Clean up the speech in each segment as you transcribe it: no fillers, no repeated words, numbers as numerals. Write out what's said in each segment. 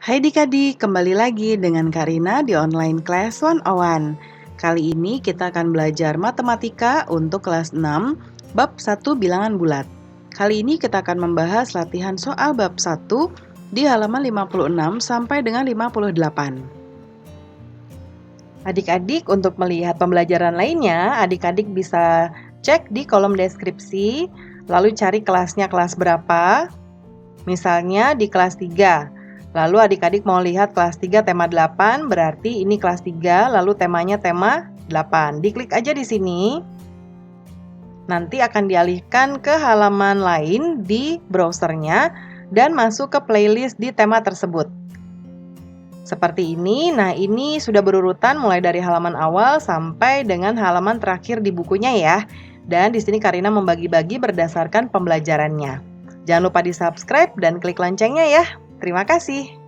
Hai Dik-adik, kembali lagi dengan Karina di online class 101. Kali ini kita akan belajar matematika untuk kelas 6, bab 1 bilangan bulat. Kali ini kita akan membahas latihan soal bab 1 di halaman 56 sampai dengan 58. Adik-adik, untuk melihat pembelajaran lainnya, adik-adik bisa cek di kolom deskripsi, lalu cari kelasnya kelas berapa. Misalnya di kelas 3. Lalu adik-adik mau lihat kelas 3 tema 8, berarti ini kelas 3, lalu temanya tema 8. Diklik aja di sini. Nanti akan dialihkan ke halaman lain di browsernya dan masuk ke playlist di tema tersebut. Seperti ini. Nah, ini sudah berurutan mulai dari halaman awal sampai dengan halaman terakhir di bukunya ya. Dan di sini Karina membagi-bagi berdasarkan pembelajarannya. Jangan lupa di-subscribe dan klik loncengnya ya. Terima kasih.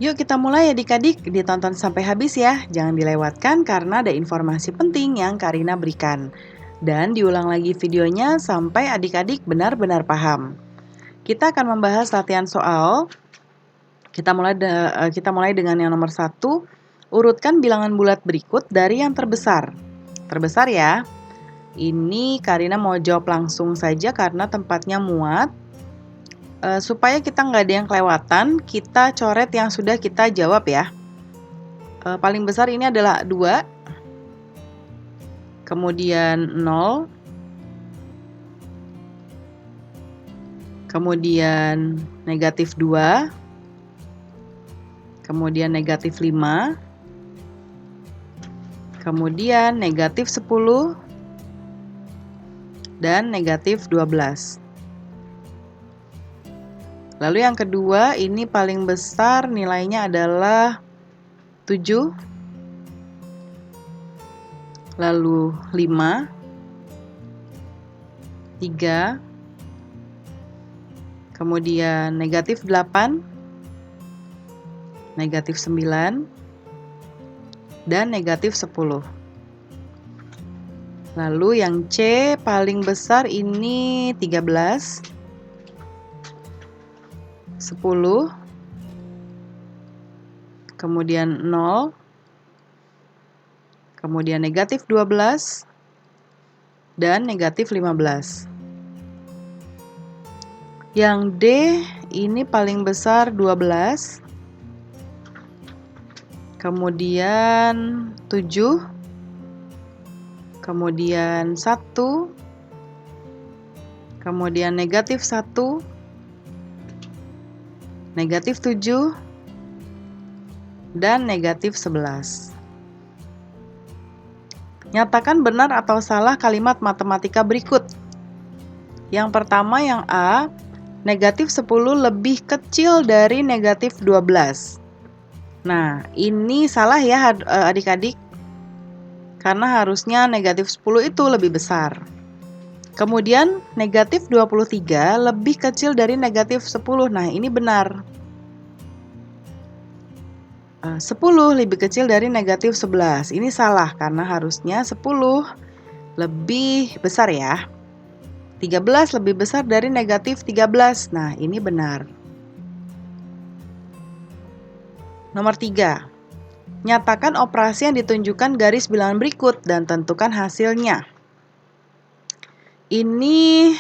Yuk kita mulai adik-adik, ditonton sampai habis ya. Jangan dilewatkan karena ada informasi penting yang Karina berikan. Dan diulang lagi videonya sampai adik-adik benar-benar paham. Kita akan membahas latihan soal. Kita mulai dengan yang nomor 1. Urutkan bilangan bulat berikut dari yang terbesar. Terbesar ya. Ini Karina mau jawab langsung saja karena tempatnya muat. Supaya kita nggak ada yang kelewatan, kita coret yang sudah kita jawab ya. Paling besar ini adalah 2, kemudian 0, kemudian negatif 2, kemudian negatif 5, kemudian negatif 10, dan negatif 12. Lalu yang kedua, ini paling besar nilainya adalah 7, lalu 5, 3, kemudian negatif 8, negatif 9, dan negatif 10. Lalu yang C paling besar ini 13, 10, kemudian 0, kemudian negatif 12, dan negatif 15. Yang D ini paling besar 12, kemudian 7, kemudian 1, kemudian negatif 1, negatif 7, dan negatif 11. Nyatakan benar atau salah kalimat matematika berikut. Yang pertama yang A, negatif 10 lebih kecil dari negatif 12. Nah, ini salah ya adik-adik. Karena harusnya negatif 10 itu lebih besar. Kemudian negatif 23 lebih kecil dari negatif 10. Nah, ini benar. 10 lebih kecil dari negatif 11. Ini salah karena harusnya 10 lebih besar ya. 13 lebih besar dari negatif 13. Nah, ini benar. Nomor 3. Nyatakan operasi yang ditunjukkan garis bilangan berikut dan tentukan hasilnya. Ini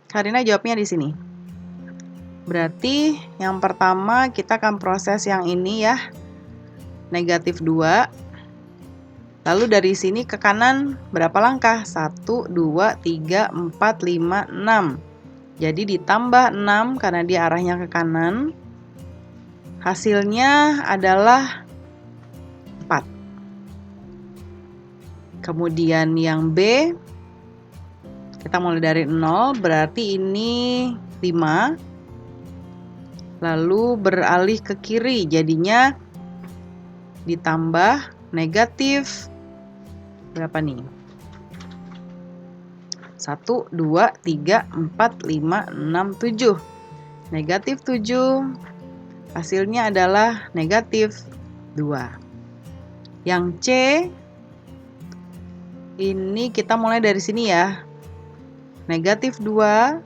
Karina jawabnya di sini. Berarti yang pertama kita akan proses yang ini ya. Negatif 2. Lalu dari sini ke kanan berapa langkah? 1, 2, 3, 4, 5, 6. Jadi ditambah 6 karena dia arahnya ke kanan. Hasilnya adalah 4. Kemudian yang B, kita mulai dari 0, berarti ini 5. Lalu beralih ke kiri, jadinya ditambah negatif berapa nih? 1, 2, 3, 4, 5, 6, 7. Negatif 7. Hasilnya adalah negatif 2. Yang C, ini kita mulai dari sini ya. Negatif 2,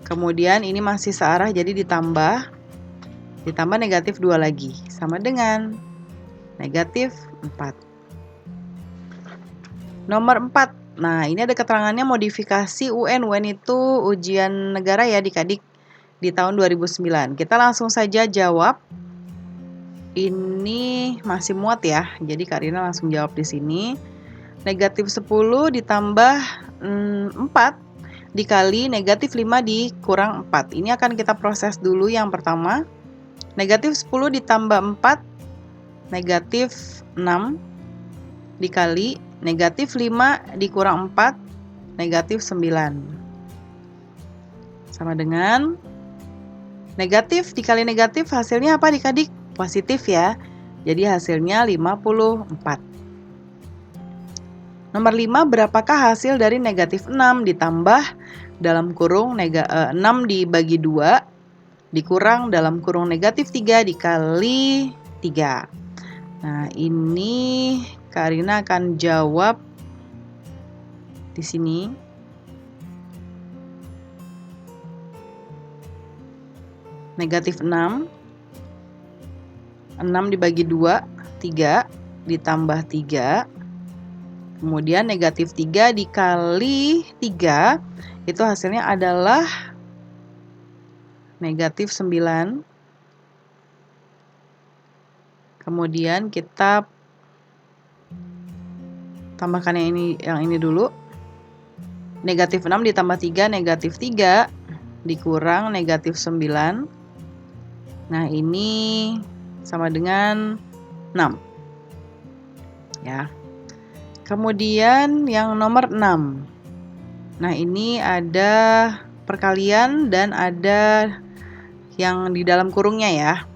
Kemudian ini masih searah, jadi ditambah negatif 2 lagi, sama dengan negatif 4. Nomor 4. Nah, ini ada keterangannya modifikasi UN. UN itu ujian negara ya adik-adik di tahun 2009. Kita langsung saja jawab. Ini masih muat ya. Jadi Kak Rina langsung jawab di sini. Negatif 10 ditambah 4 dikali negatif 5 dikurang 4. Ini akan kita proses dulu yang pertama. Negatif 10 ditambah 4, negatif 6 dikali negatif 5 dikurang 4, negatif 9. Sama dengan negatif dikali negatif, hasilnya apa adik-adik? Positif ya. Jadi hasilnya 54. Nomor 5, berapakah hasil dari negatif 6 ditambah dalam kurung 6 dibagi 2 dikurang dalam kurung negatif 3 dikali 3. Nah, ini Kak Rina akan jawab di sini. Negatif 6. 6 dibagi 2, 3 ditambah 3. Kemudian negatif 3 dikali 3, itu hasilnya adalah negatif 9. Kemudian kita tambahkan yang ini dulu. Negatif 6 ditambah 3, negatif 3 dikurang negatif 9. Nah, ini sama dengan 6. Ya. Kemudian yang nomor 6. Nah, ini ada perkalian dan ada yang di dalam kurungnya ya.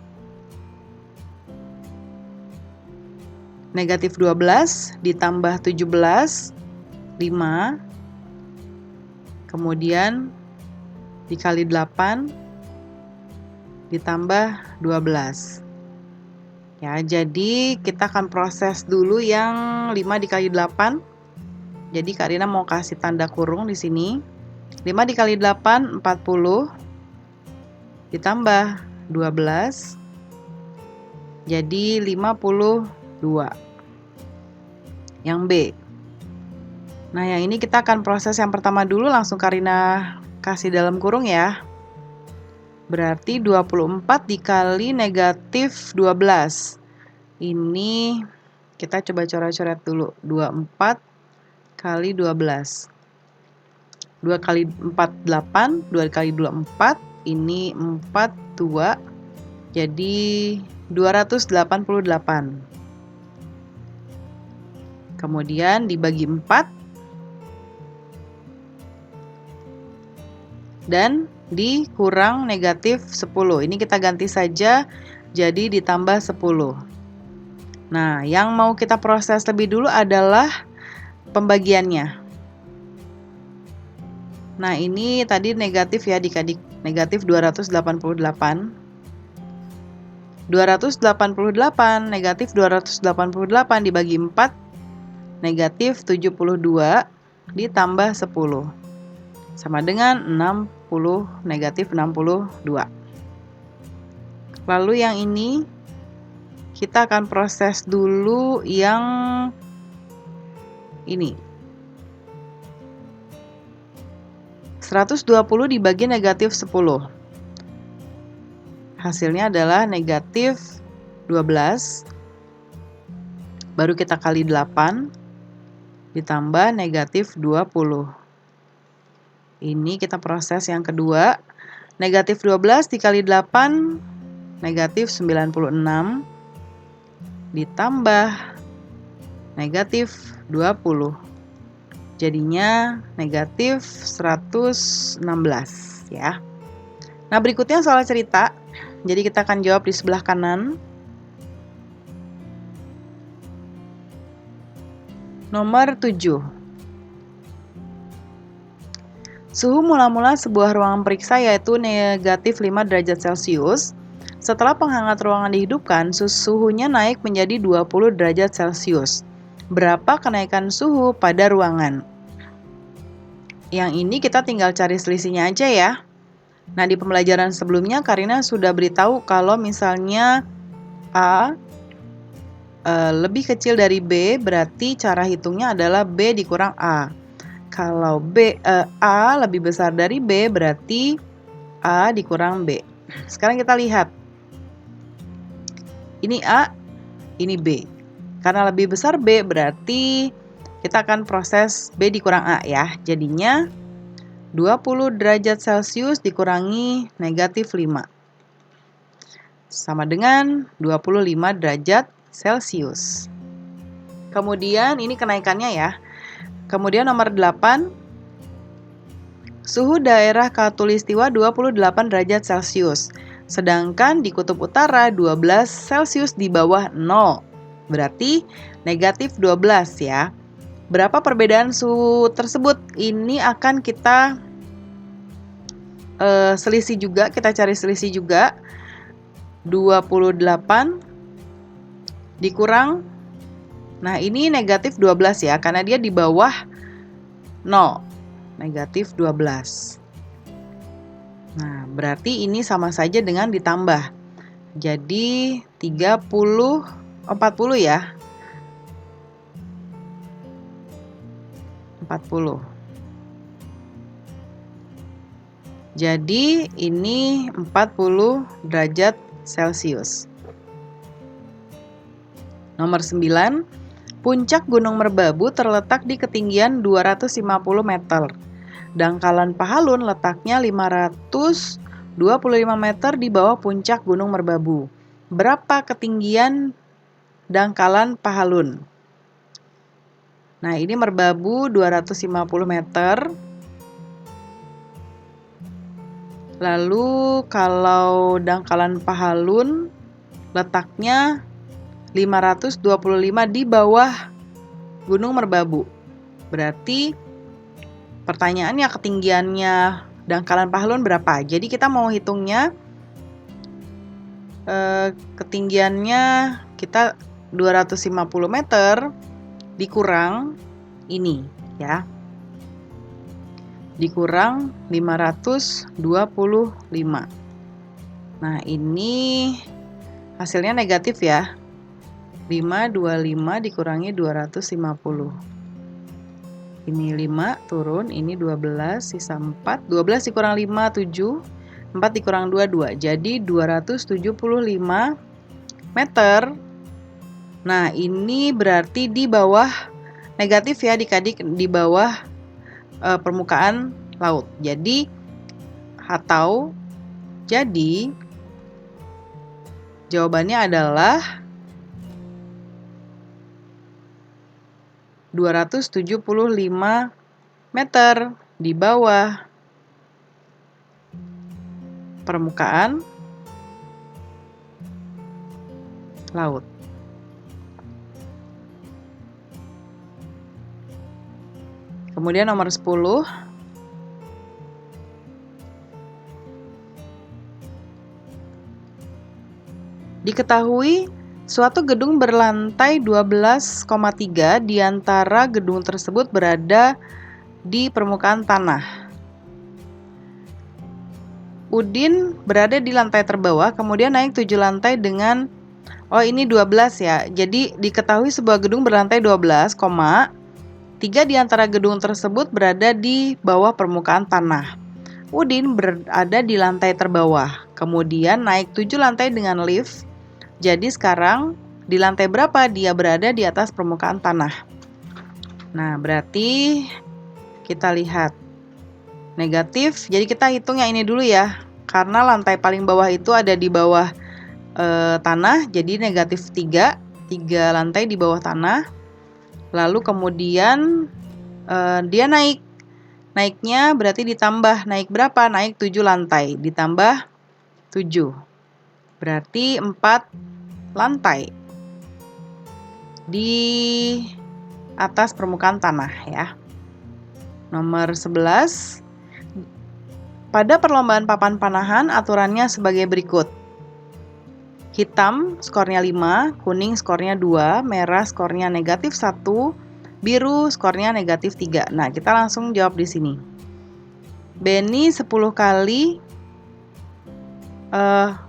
Negatif 12 ditambah 17, 5. Kemudian dikali 8 ditambah 12. Ya, jadi kita akan proses dulu yang 5 dikali 8. Jadi Kak Rina mau kasih tanda kurung di sini. 5 dikali 8, 40. Ditambah 12. Jadi 52. Yang B. Nah, yang ini kita akan proses yang pertama dulu, langsung Kak Rina kasih dalam kurung ya. Berarti 24 dikali negatif 12. Ini kita coba coret-coret dulu. 24 kali 12. 2 kali 4, 8. 2 kali 2, 4. Ini 4, 2. Jadi 288. Kemudian dibagi 4. Dan dikurang negatif 10. Ini kita ganti saja jadi ditambah 10. Nah, yang mau kita proses lebih dulu adalah pembagiannya. Nah, ini tadi negatif ya adik-adik. Negatif 288. 288 negatif 288 dibagi 4. Negatif 72 ditambah 10. Sama dengan 60, negatif 62. Lalu yang ini kita akan proses dulu yang ini. 120 dibagi negatif 10. Hasilnya adalah negatif 12. Baru kita kali 8 ditambah negatif 20. Ini kita proses yang kedua. Negatif 12 dikali 8, negatif 96. Ditambah negatif 20. Jadinya negatif 116 ya. Nah, berikutnya soal cerita. Jadi kita akan jawab di sebelah kanan. Nomor 7. Suhu mula-mula sebuah ruangan periksa yaitu negatif 5 derajat Celcius. Setelah penghangat ruangan dihidupkan, suhunya naik menjadi 20 derajat Celcius. Berapa kenaikan suhu pada ruangan? Yang ini kita tinggal cari selisihnya aja ya. Nah, di pembelajaran sebelumnya Karina sudah beritahu kalau misalnya A lebih kecil dari B, berarti cara hitungnya adalah B dikurang A. Kalau A lebih besar dari B, berarti A dikurang B. Sekarang kita lihat. Ini A, ini B. Karena lebih besar B, berarti kita akan proses B dikurang A ya. Jadinya 20 derajat Celcius dikurangi negatif 5. Sama dengan 25 derajat Celcius. Kemudian ini kenaikannya ya. Kemudian nomor 8, suhu daerah Khatulistiwa 28 derajat Celcius. Sedangkan di kutub utara 12 Celcius di bawah 0. Berarti negatif 12 ya. Berapa perbedaan suhu tersebut? Ini akan kita selisih juga, kita cari selisih juga. 28 dikurang, nah ini negatif 12 ya, karena dia di bawah 0, negatif 12. Nah, berarti ini sama saja dengan ditambah. Jadi 40 ya. 40. Jadi ini 40 derajat Celcius. Nomor 9, puncak Gunung Merbabu terletak di ketinggian 250 meter. Dangkalan Pahalun letaknya 525 meter di bawah puncak Gunung Merbabu. Berapa ketinggian dangkalan Pahalun? Nah, ini Merbabu 250 meter. Lalu kalau dangkalan Pahalun letaknya 525 di bawah Gunung Merbabu. Berarti pertanyaannya ketinggiannya dangkalan Pahalun berapa? Jadi kita mau hitungnya ketinggiannya kita 250 meter dikurang ini ya. Dikurang 525. Nah, ini hasilnya negatif ya. 525 dikurangi 250. Ini 5 turun, ini 12, sisa 4. 12 dikurang 5, 7. 4 dikurang 2, 2. Jadi 275 meter. Nah, ini berarti di bawah negatif ya adik-adik, di bawah permukaan laut. Jadi jawabannya adalah 275 meter di bawah permukaan laut. Kemudian nomor 10, diketahui suatu gedung berlantai 12,3 di antara gedung tersebut berada di permukaan tanah. Udin berada di lantai terbawah, kemudian naik 7 lantai dengan, ini 12 ya. Jadi diketahui sebuah gedung berlantai 12, 3 di antara gedung tersebut berada di bawah permukaan tanah. Udin berada di lantai terbawah, kemudian naik 7 lantai dengan lift. Jadi sekarang di lantai berapa dia berada di atas permukaan tanah? Nah, berarti kita lihat negatif. Jadi kita hitung yang ini dulu ya. Karena lantai paling bawah itu ada di bawah tanah, jadi negatif 3 lantai di bawah tanah. Lalu kemudian dia naiknya berarti ditambah, naik berapa? Naik 7 lantai ditambah 7, berarti 4 lantai di atas permukaan tanah ya. Nomor 11, pada perlombaan papan panahan aturannya sebagai berikut. Hitam skornya 5, kuning skornya 2, merah skornya negatif 1, biru skornya negatif 3. Nah, kita langsung jawab di sini. Benny 10 kali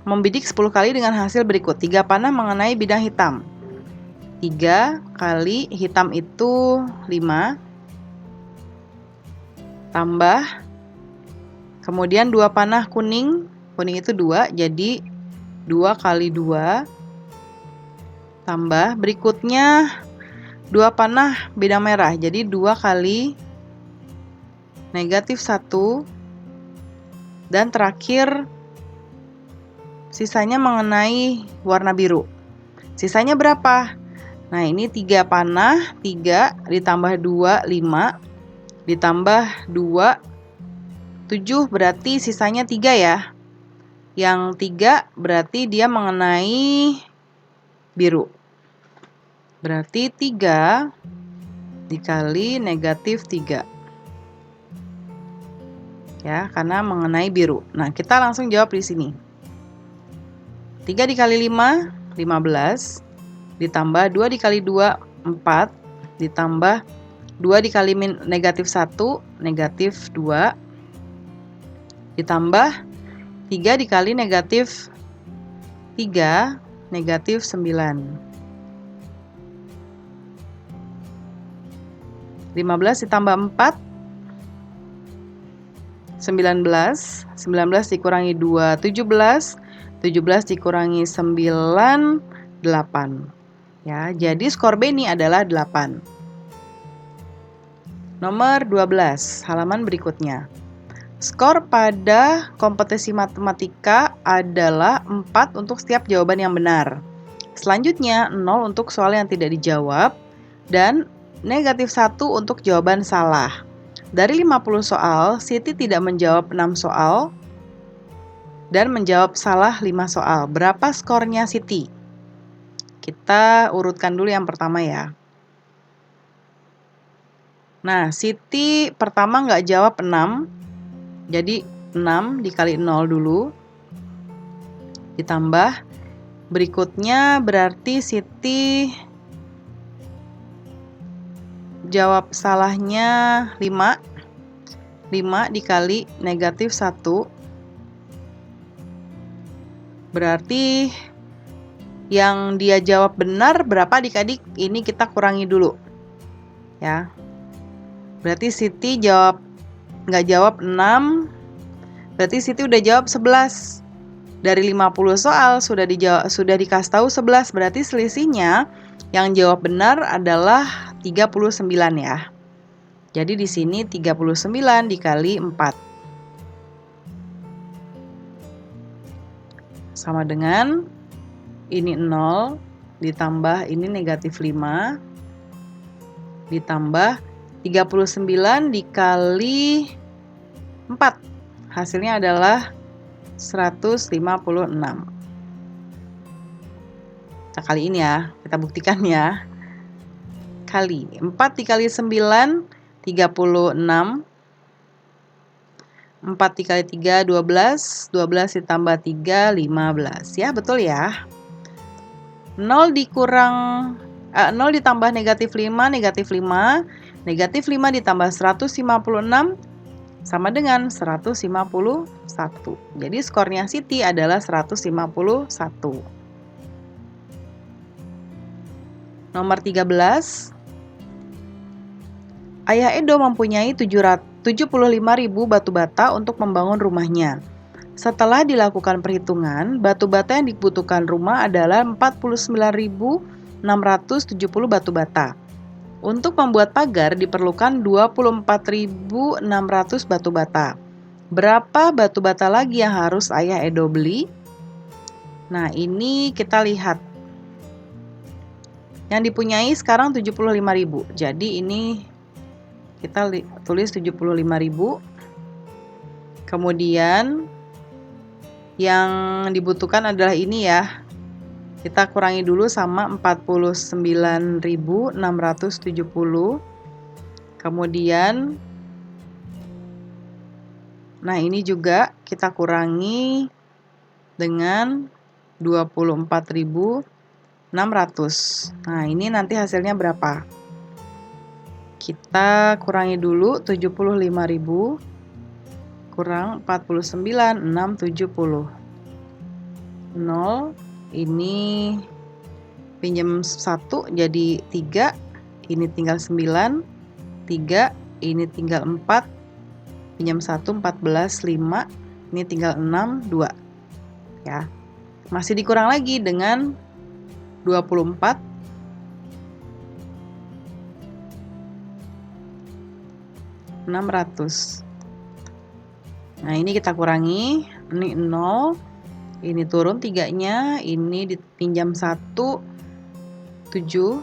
membidik 10 kali dengan hasil berikut. 3 panah mengenai bidang hitam. 3 kali hitam itu 5. Tambah. Kemudian 2 panah kuning. Kuning itu 2, jadi 2 kali 2. Tambah. Berikutnya 2 panah bidang merah. Jadi 2 kali negatif 1. Dan terakhir sisanya mengenai warna biru. Sisanya berapa? Nah, ini 3 panah, 3 ditambah 2, 5. Ditambah 2, 7, berarti sisanya 3 ya. Yang 3 berarti dia mengenai biru. Berarti 3 dikali negatif 3. Ya, karena mengenai biru. Nah, kita langsung jawab di sini. 3 dikali 5, 15. Ditambah 2 dikali 2, 4. Ditambah 2 dikali negatif 1, negatif 2. Ditambah 3 dikali negatif 3, negatif 9. 15 ditambah 4, 19. 19 dikurangi 2, 17. 17 dikurangi 9, 8. Ya, jadi skor Beni adalah 8. Nomor 12, halaman berikutnya. Skor pada kompetisi matematika adalah 4 untuk setiap jawaban yang benar. Selanjutnya 0 untuk soal yang tidak dijawab dan negatif 1 untuk jawaban salah. Dari 50 soal, Siti tidak menjawab 6 soal dan menjawab salah 5 soal. Berapa skornya Siti? Kita urutkan dulu yang pertama ya. Nah, Siti pertama nggak jawab 6. Jadi 6 dikali 0 dulu. Ditambah. Berikutnya berarti Siti jawab salahnya 5. 5 dikali negatif 1. Berarti yang dia jawab benar berapa adik-adik? Ini kita kurangi dulu. Ya. Berarti Siti nggak jawab 6. Berarti Siti udah jawab 11. Dari 50 soal sudah dikasih tahu 11. Berarti selisihnya yang jawab benar adalah 39 ya. Jadi di sini 39 dikali 4. Sama dengan ini 0 ditambah ini negatif 5 ditambah 39 dikali 4. Hasilnya adalah 156. Kita kali ini ya, kita buktikan ya. Kali 4 dikali 9, 36. 4 dikali 3, 12. 12 ditambah 3, 15. Ya, betul ya. 0 ditambah negatif 5, negatif 5. Negatif 5 ditambah 156 sama dengan 151. Jadi skornya Siti adalah 151. Nomor 13. Ayah Edo mempunyai 75.000 batu bata untuk membangun rumahnya. Setelah dilakukan perhitungan, batu bata yang dibutuhkan rumah adalah 49.670 batu bata. Untuk membuat pagar diperlukan 24.600 batu bata. Berapa batu bata lagi yang harus Ayah Edo beli? Nah, ini kita lihat. Yang dipunyai sekarang 75.000. Jadi ini kita tulis 75.000. Kemudian yang dibutuhkan adalah ini ya. Kita kurangi dulu sama 49.670. Kemudian nah ini juga kita kurangi dengan 24.600. Nah, ini nanti hasilnya berapa? Kita kurangi dulu 75.000 kurang 49.670. 0, ini pinjam 1 jadi 3, ini tinggal 9, 3, ini tinggal 4, pinjam 1, 14, 5, ini tinggal 6, 2. Ya. Masih dikurang lagi dengan 24, 600. Nah, ini kita kurangi, ini 0, ini turun 3-nya, ini dipinjam 1, 7,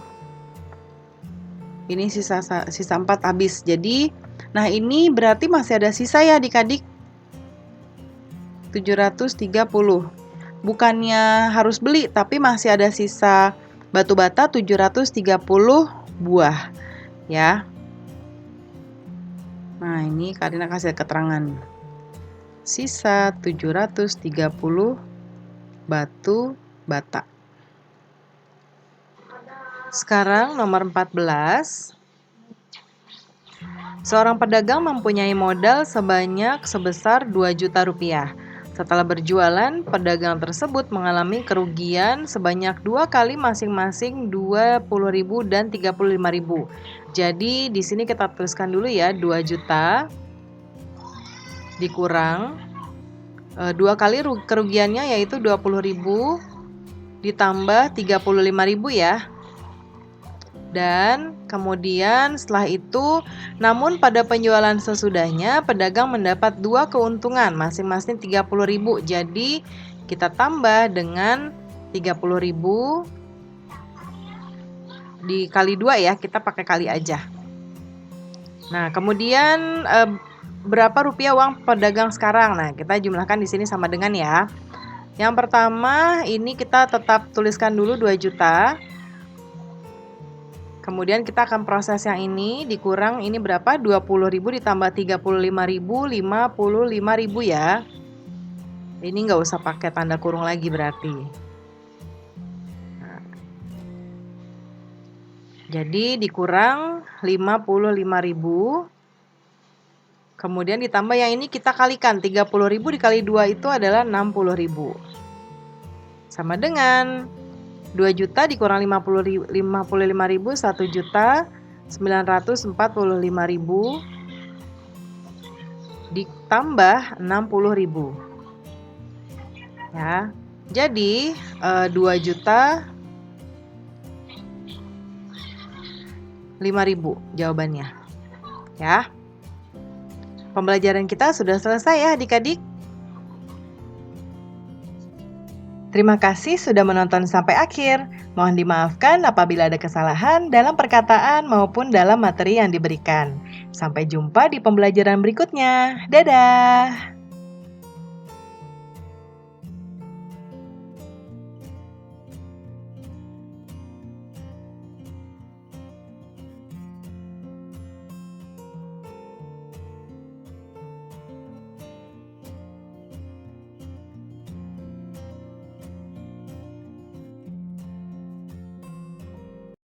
ini sisa 4 habis. Jadi, nah ini berarti masih ada sisa ya adik-adik, 730. Bukannya harus beli, tapi masih ada sisa batu bata 730 buah ya. Nah, ini Karina kasih keterangan. Sisa 730 batu bata. Sekarang nomor 14. Seorang pedagang mempunyai modal sebanyak sebesar 2 juta rupiah. Setelah berjualan, pedagang tersebut mengalami kerugian sebanyak 2 kali masing-masing 20.000 dan 35.000. Jadi di sini kita tuliskan dulu ya, 2 juta dikurang 2 kali kerugiannya yaitu 20.000 ditambah 35.000 ya. Dan kemudian setelah itu, namun pada penjualan sesudahnya pedagang mendapat 2 keuntungan masing-masing 30.000. Jadi kita tambah dengan 30.000 dikali 2 ya, kita pakai kali aja. Nah, kemudian berapa rupiah uang pedagang sekarang? Nah, kita jumlahkan di sini sama dengan ya. Yang pertama ini kita tetap tuliskan dulu 2 juta. Kemudian kita akan proses yang ini dikurang ini berapa? 20.000 ditambah 35.000, 55.000 ya. Ini nggak usah pakai tanda kurung lagi berarti. Nah, jadi dikurang 55.000. Kemudian ditambah yang ini kita kalikan. 30.000 dikali 2 itu adalah 60.000. Sama dengan 2 juta dikurang 55.000, 1 juta 945.000 ditambah 60.000 ya. Jadi 2 juta 5.000 jawabannya ya. Pembelajaran kita sudah selesai ya adik-adik. Terima kasih sudah menonton sampai akhir. Mohon dimaafkan apabila ada kesalahan dalam perkataan maupun dalam materi yang diberikan. Sampai jumpa di pembelajaran berikutnya. Dadah!